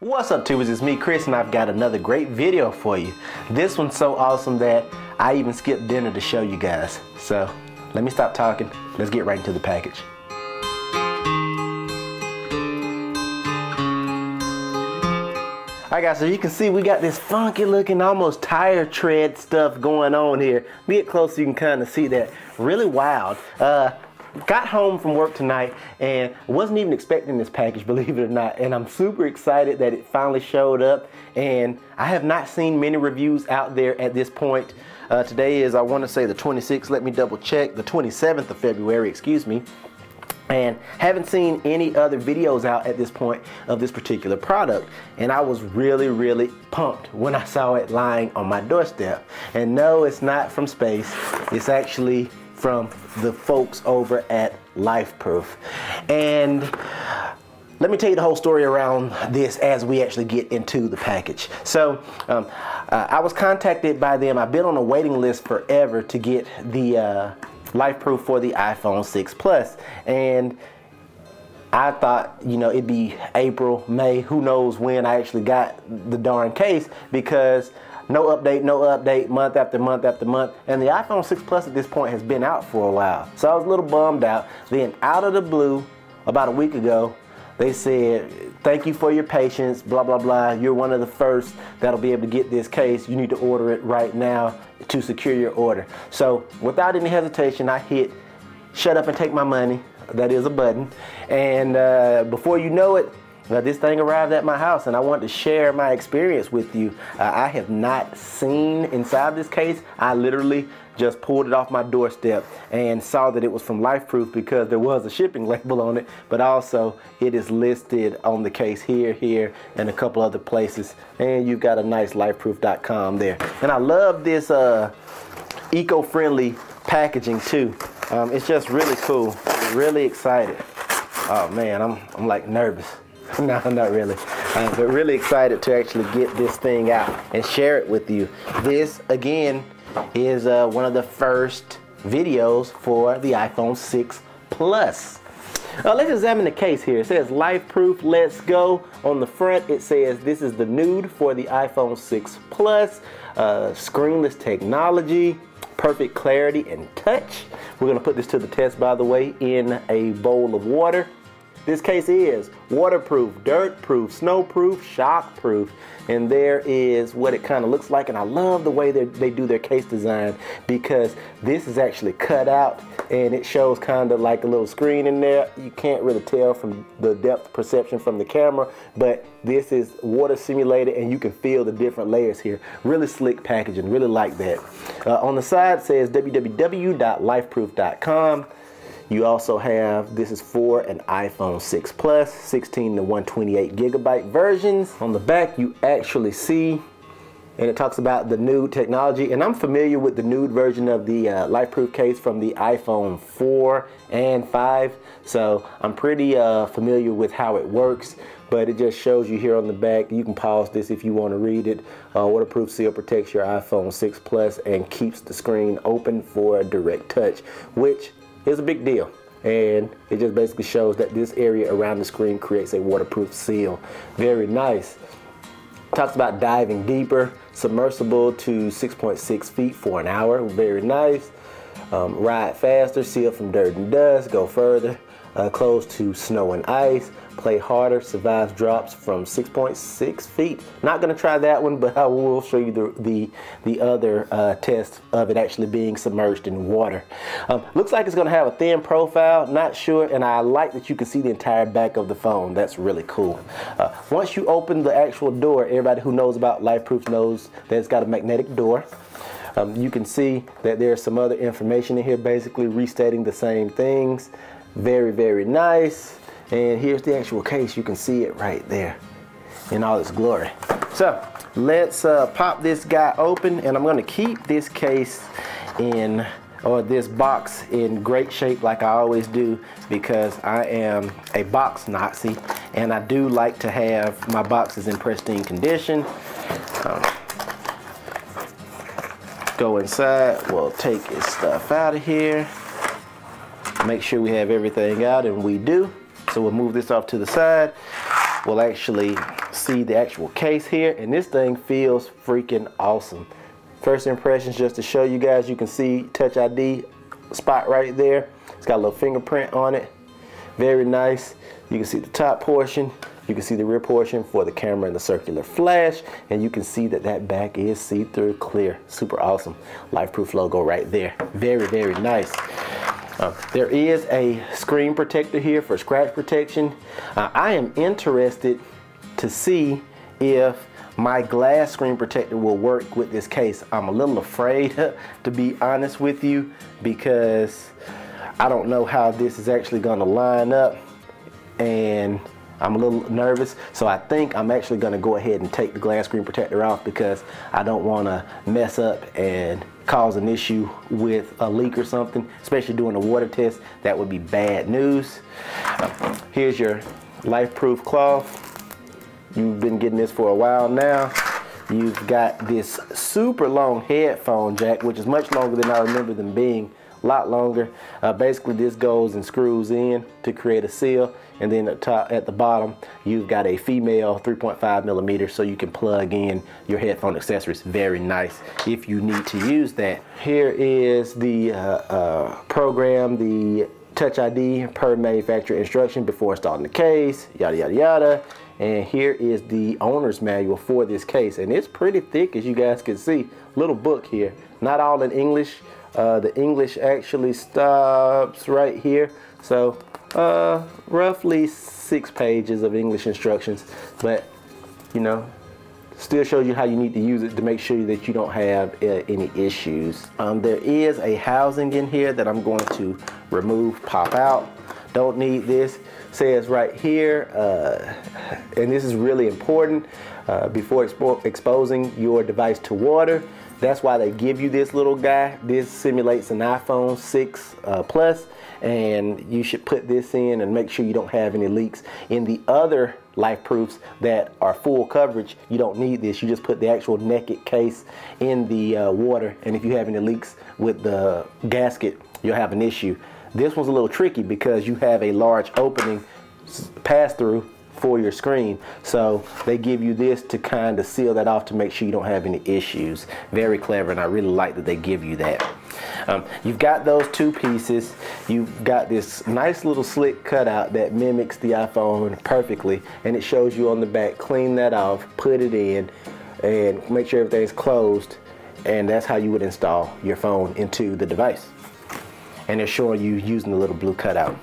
What's up, tubers? It's me, Chris, and I've got another great video for you. This one's so awesome that I even skipped dinner to show you guys. So let me stop talking. Let's get right into the package. Alright guys, so you can see we got this funky looking almost tire tread stuff going on here. Get close so you can kind of see that. Really wild. Got home from work tonight and wasn't even expecting this package, believe it or not, and I'm super excited that it finally showed up. And I have not seen many reviews out there at this point. Today is, I want to say, the 26th. Let me double check. The 27th of February, excuse me. And haven't seen any other videos out at this point of this particular product. And I was really pumped when I saw it lying on my doorstep. And no, it's not from space. It's actually from the folks over at LifeProof. And let me tell you the whole story around this as we actually get into the package. So I was contacted by them. I've been on a waiting list forever to get the LifeProof for the iPhone 6 Plus. And I thought, you know, it'd be April, May, who knows when I actually got the darn case, because no update, month after month after month. And the iPhone 6 Plus at this point has been out for a while. So I was a little bummed out. Then out of the blue, about a week ago, they said, thank you for your patience, blah, blah, blah. You're one of the first that'll be able to get this case. You need to order it right now to secure your order. So without any hesitation, I hit shut up and take my money. That is a button. And before you know it, this thing arrived at my house, and I wanted to share my experience with you. I have not seen inside this case. I literally just pulled it off my doorstep and saw that it was from LifeProof because there was a shipping label on it, but also it is listed on the case here, and a couple other places. And you've got a nice lifeproof.com there. And I love this eco-friendly packaging too. It's just really cool. Really excited. Oh man, I'm like nervous. No, not really. But really excited to actually get this thing out and share it with you. This, again, is one of the first videos for the iPhone 6 Plus. Let's examine the case here. It says LifeProof, let's go. On the front, it says this is the nude for the iPhone 6 Plus. Screenless technology, perfect clarity and touch. We're going to put this to the test, by the way, in a bowl of water. This case is waterproof, dirt-proof, snow-proof, shock-proof, and there is what it kind of looks like. And I love the way they do their case design, because this is actually cut out and it shows kind of like a little screen in there. You can't really tell from the depth perception from the camera, but this is water simulated and you can feel the different layers here. Really slick packaging, really like that. On the side it says www.lifeproof.com. You also have, this is for an iPhone 6 Plus, 16 to 128 gigabyte versions. On the back, you actually see, and it talks about the nude technology. And I'm familiar with the nude version of the LifeProof case from the iPhone 4 and 5. So I'm pretty familiar with how it works. But it just shows you here on the back. You can pause this if you want to read it. Waterproof seal protects your iPhone 6 Plus and keeps the screen open for direct touch, which is a big deal. And it just basically shows that this area around the screen creates a waterproof seal. Very nice. Talks about diving deeper, submersible to 6.6 feet for an hour. Very nice. Ride faster, seal from dirt and dust, go further, close to snow and ice, play harder, survives drops from 6.6 feet. Not gonna try that one, but I will show you the other test of it actually being submerged in water. Looks like it's gonna have a thin profile, not sure, and I like that you can see the entire back of the phone. That's really cool. Once you open the actual door, everybody who knows about LifeProof knows that it's got a magnetic door. You can see that there's some other information in here, basically restating the same things. Very nice. And here's the actual case. You can see it right there in all its glory. So let's pop this guy open, and I'm going to keep this case in, or this box, in great shape like I always do, because I am a box Nazi and I do like to have my boxes in pristine condition. Go inside, we'll take his stuff out of here, make sure we have everything out, and we do. So we'll move this off to the side. We'll actually see the actual case here, and this thing feels freaking awesome. First impressions, just to show you guys, you can see Touch ID spot right there. It's got a little fingerprint on it. Very nice. You can see the top portion. You can see the rear portion for the camera and the circular flash, and you can see that that back is see-through clear. Super awesome. LifeProof logo right there. Very, very nice. There is a screen protector here for scratch protection. I am interested to see if my glass screen protector will work with this case. I'm a little afraid, to be honest with you, because I don't know how this is actually going to line up, and I'm a little nervous. So I think I'm actually going to go ahead and take the glass screen protector off, because I don't want to mess up and cause an issue with a leak or something, especially doing a water test. That would be bad news. Here's your LifeProof cloth. You've been getting this for a while now. You've got this super long headphone jack, which is much longer than I remember them being. A lot longer. Basically, this goes and screws in to create a seal, and then at the bottom you've got a female 3.5 millimeter, so you can plug in your headphone accessories. Very nice if you need to use that. Here is the program, the Touch ID per manufacturer instruction before installing the case, yada yada yada. And here is the owner's manual for this case, and it's pretty thick, as you guys can see. Little book here, not all in English. The English actually stops right here, so roughly 6 pages of English instructions, but you know, still shows you how you need to use it to make sure that you don't have any issues. There is a housing in here that I'm going to remove, pop out. Don't need this. Says right here, and this is really important, before exposing your device to water. That's why they give you this little guy. This simulates an iPhone 6 Plus, and you should put this in and make sure you don't have any leaks. In the other LifeProofs that are full coverage, you don't need this. You just put the actual naked case in the water, and if you have any leaks with the gasket, you'll have an issue. This one's a little tricky because you have a large opening pass-through for your screen, so they give you this to kind of seal that off to make sure you don't have any issues. Very clever, and I really like that they give you that. You've got those 2 pieces. You've got this nice little slick cutout that mimics the iPhone perfectly, and it shows you on the back. Clean that off, put it in, and make sure everything's closed, and that's how you would install your phone into the device. And they're showing you using the little blue cutout.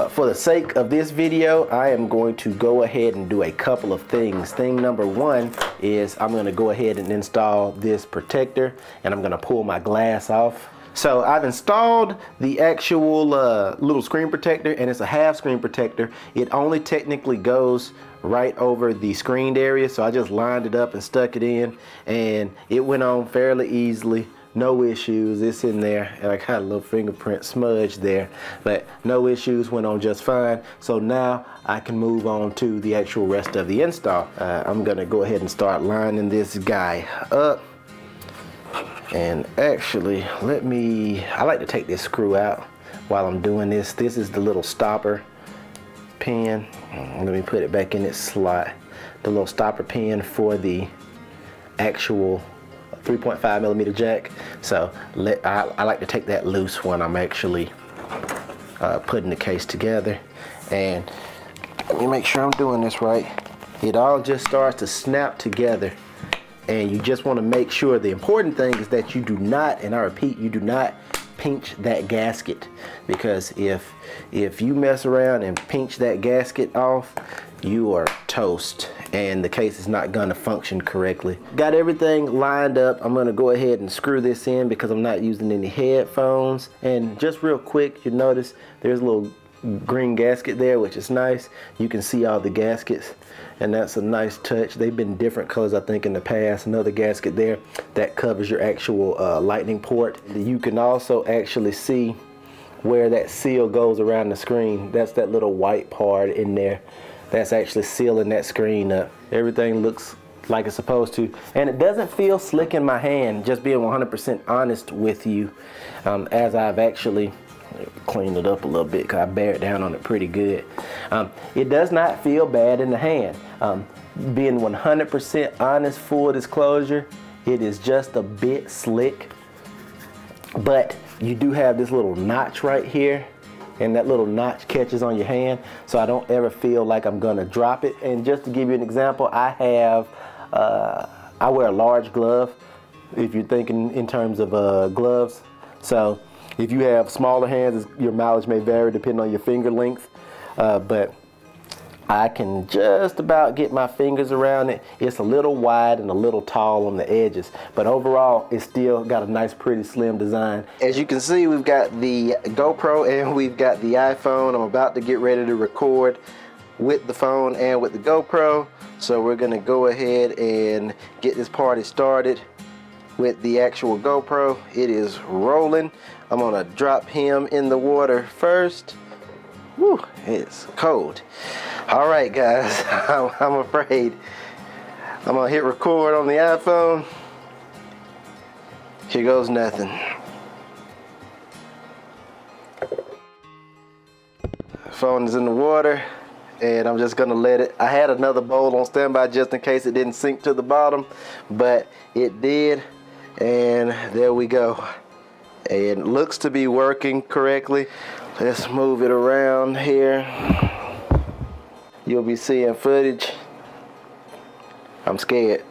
For the sake of this video, I am going to go ahead and do a couple of things. Thing number 1 is I'm going to go ahead and install this protector, and I'm going to pull my glass off. So I've installed the actual little screen protector, and it's a half screen protector. It only technically goes right over the screened area, so I just lined it up and stuck it in, and it went on fairly easily. No issues. It's in there, and I got a little fingerprint smudge there, but no issues, went on just fine. So now I can move on to the actual rest of the install. I'm gonna go ahead and start lining this guy up. And actually, I like to take this screw out while I'm doing this. This is the little stopper pin. Let me put it back in its slot. The little stopper pin for the actual 3.5 millimeter jack. So I like to take that loose when I'm actually putting the case together. And let me make sure I'm doing this right. It all just starts to snap together, and you just want to make sure. The important thing is that you do not, and I repeat, you do not pinch that gasket, because if you mess around and pinch that gasket off, you are toast, and the case is not going to function correctly. Got everything lined up. I'm going to go ahead and screw this in because I'm not using any headphones. And just real quick, you notice there's a little green gasket there, which is nice. You can see all the gaskets, and that's a nice touch. They've been different colors, I think, in the past. Another gasket there that covers your actual lightning port. You can also actually see where that seal goes around the screen. That's that little white part in there. That's actually sealing that screen up. Everything looks like it's supposed to, and it doesn't feel slick in my hand, just being 100% honest with you, as I've actually Clean it up a little bit because I bear down on it pretty good. It does not feel bad in the hand. Being 100% honest, full disclosure, it is just a bit slick, but you do have this little notch right here, and that little notch catches on your hand, so I don't ever feel like I'm gonna drop it. And just to give you an example, I wear a large glove, if you're thinking in terms of gloves. So if you have smaller hands, your mileage may vary depending on your finger length, but I can just about get my fingers around it. It's a little wide and a little tall on the edges, but overall it's still got a nice pretty slim design. As you can see, we've got the GoPro and we've got the iPhone. I'm about to get ready to record with the phone and with the GoPro, so we're gonna go ahead and get this party started with the actual GoPro. It is rolling. I'm gonna drop him in the water first. Woo, it's cold. All right, guys, I'm afraid I'm gonna hit record on the iPhone. Here goes nothing. Phone is in the water, and I'm just gonna let it. I had another bowl on standby just in case it didn't sink to the bottom, but it did, and there we go. And it looks to be working correctly. Let's move it around here. You'll be seeing footage. I'm scared.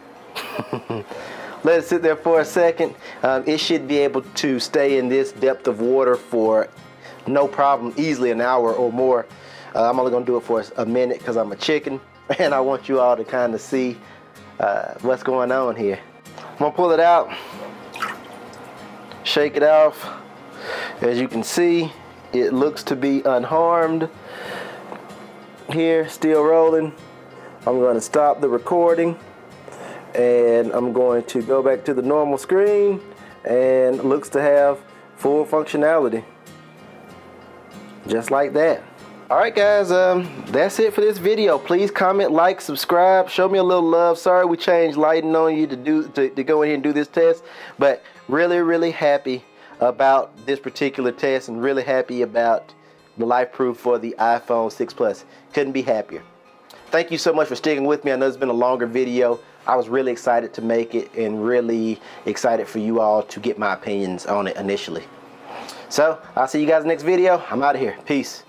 Let it sit there for a second. It should be able to stay in this depth of water for no problem, easily an hour or more. I'm only gonna do it for a minute because I'm a chicken and I want you all to kind of see what's going on here. I'm gonna pull it out, shake it off. As you can see, it looks to be unharmed. Here, still rolling. I'm going to stop the recording and I'm going to go back to the normal screen, and it looks to have full functionality. Just like that. Alright guys, that's it for this video. Please comment, like, subscribe, show me a little love. Sorry we changed lighting on you to go in here and do this test, but really happy about this particular test and really happy about the LifeProof for the iPhone 6 Plus. Couldn't be happier. Thank you so much for sticking with me. I know it's been a longer video. I was really excited to make it and really excited for you all to get my opinions on it initially. So I'll see you guys next video. I'm out of here. Peace.